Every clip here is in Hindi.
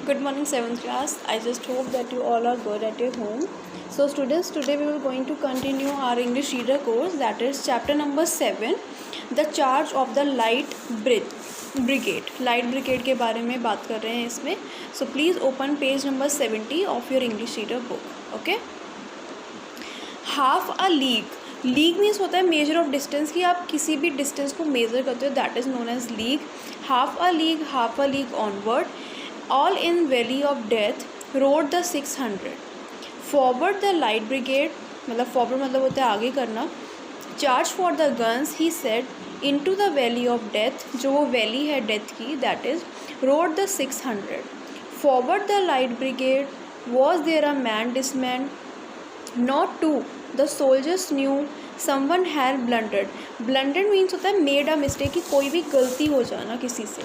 Good morning, 7th class. I just hope that you all are good at your home. So students, today we will going to continue our English reader course, that is chapter number 7, the charge of the light brigade. Light brigade के बारे में बात कर रहे हैं इसमें. So please open page number 70 of your English reader book. Okay. Half a league means होता है मेजर ऑफ डिस्टेंस, कि आप किसी भी डिस्टेंस को मेजर करते हो, that is known as league. Half a league onward, all in valley of death rode the 600. Forward the light brigade, मतलब फॉरवर्ड मतलब होता है आगे करना. Charge for the guns he said into the valley of death, जो वो वैली है डेथ की, that is rode the 600. Forward the light brigade was there a man dismayed, not two, the soldiers knew someone had blundered means होता है मेड अ मिस्टेक, कि कोई भी गलती हो जाना किसी से.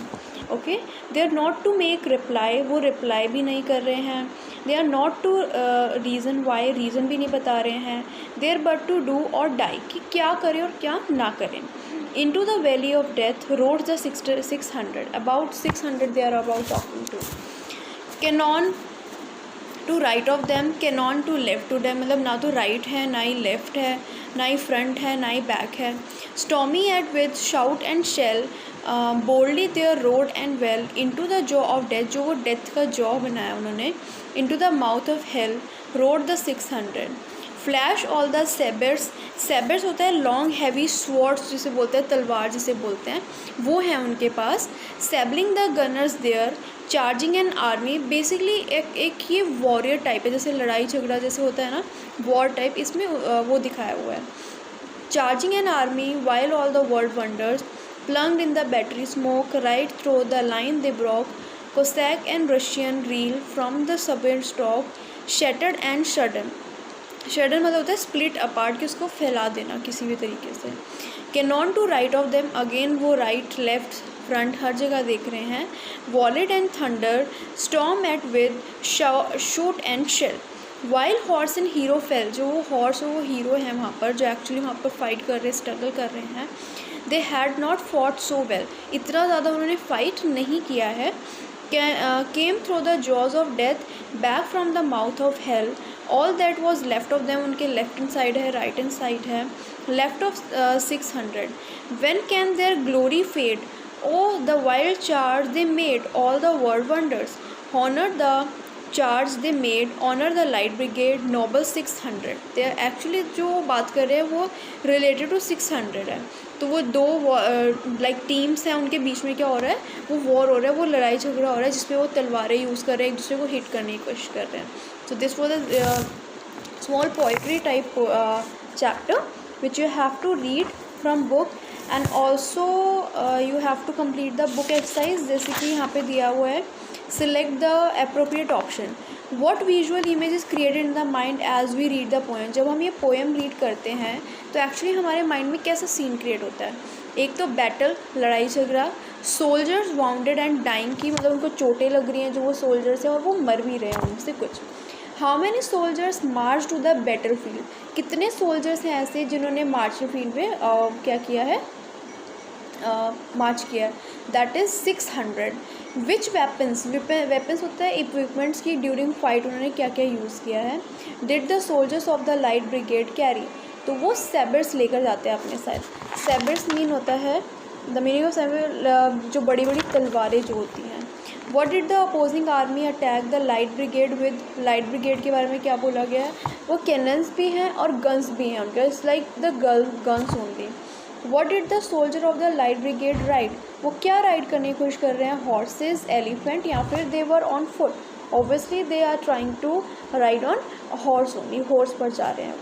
Okay, they are not to make reply, वो रिप्लाई भी नहीं कर रहे हैं. They are not to reason why, reason भी नहीं बता रहे हैं. They are but to do और डाई, कि क्या करें और क्या ना करें. Into the valley of death rode the 600, about 600 they are about talking to. Cannon to right of them, cannon to left to them, मतलब ना तो राइट है ना ही लेफ्ट है, ना ही फ्रंट है ना ही बैक है. Stormy at with shout and shell boldly there rode and well into the jaw of death, जो वो डेथ का जॉ बनाया उन्होंने. Into the mouth of hell rode the 600. Flash all the sabres होता है लॉन्ग हैवी स्वॉर्ड्स जिसे बोलते हैं, तलवार जिसे बोलते हैं, वो है उनके पास. Sabring the gunners there charging an army, basically एक ये वॉरियर टाइप है, जैसे लड़ाई झगड़ा जैसे होता है ना, वॉर टाइप, इसमें वो दिखाया हुआ है. Charging an army while all the world wondered plunged in the battery smoke right through the line they broke. Cossack and Russian reeled from the sabre stroke shattered and शडन मतलब होता है स्प्लिट अपार्ट, कि उसको फैला देना किसी भी तरीके से. Cannon to right of them, again वो राइट लेफ्ट फ्रंट हर जगह देख रहे हैं. Volleyed and thundered stormed at with shot and shell. While horse and hero fell, जो वो हॉर्स और वो हीरो हैं वहाँ पर, जो एक्चुअली वहाँ पर फाइट कर रहे हैं, स्ट्रगल कर रहे हैं. They had not fought so well, इतना ज़्यादा उन्होंने फाइट नहीं किया है. Came through the jaws of death back from the mouth of hell. All that was left of them, उनके लेफ्ट हैंड साइड है, राइट हैंड साइड है. Left of 600. When can their glory fade, oh the wild charge they made all the world wonders. Honor the charge they made, honor the light brigade noble 600. they are actually जो बात कर रहे हैं वो related to 600 है. तो वो दो लाइक टीम्स हैं, उनके बीच में क्या हो रहा है, वो वॉर हो रहा है, वो लड़ाई झगड़ा हो रहा है, जिसमें वो तलवारें यूज़ कर रहे हैं, एक दूसरे को हिट करने की कोशिश कर रहे हैं. So this was a small poetry type chapter which you have to read from book. And also you have to complete the book exercise, जैसे कि यहाँ पे दिया हुआ है. Select the appropriate option. What visual image is created in the mind as we read the poem. जब हम ये पोएम रीड करते हैं तो एक्चुअली हमारे माइंड में कैसा सीन क्रिएट होता है. एक तो बैटल, लड़ाई झगड़ा. सोल्जर्स वाउंडेड एंड डाइंग, की मतलब उनको चोटें लग रही हैं जो वो सोल्जर्स हैं और वो मर भी रहे हैं उनसे कुछ. How many soldiers March two the battle field, कितने सोल्जर्स हैं ऐसे जिन्होंने मार्च फील्ड पे क्या किया है, मार्च किया. That is 600. विच वेपन्स होता है इक्विपमेंट्स की, ड्यूरिंग फाइट उन्होंने क्या क्या यूज़ किया है. Did the soldiers of the light brigade carry, तो वो सेबर्स लेकर जाते हैं अपने साथ. सेबर्स मीन होता है द मीनिंग ऑफ सेबर, जो बड़ी बड़ी तलवारें जो होती हैं. What did the opposing army attack the light brigade with, light brigade के बारे में क्या बोला गया है, वो कैनन्स भी हैं और गन्स भी हैं उनके, it's like the guns only. What did the soldier of the light brigade ride, वो क्या राइड करने की कोशिश कर रहे हैं, हॉर्सेज, एलिफेंट, या फिर they were on foot. Obviously they are trying to ride on horse only, horse पर जा रहे हैं.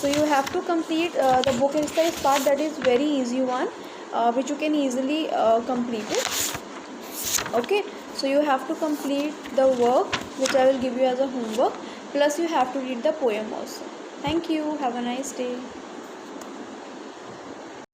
So you have to complete the book exercise part, that is very easy one which you can easily complete it. Okay, so you have to complete the work which I will give you as a homework, plus you have to read the poem also. Thank you, have a nice day.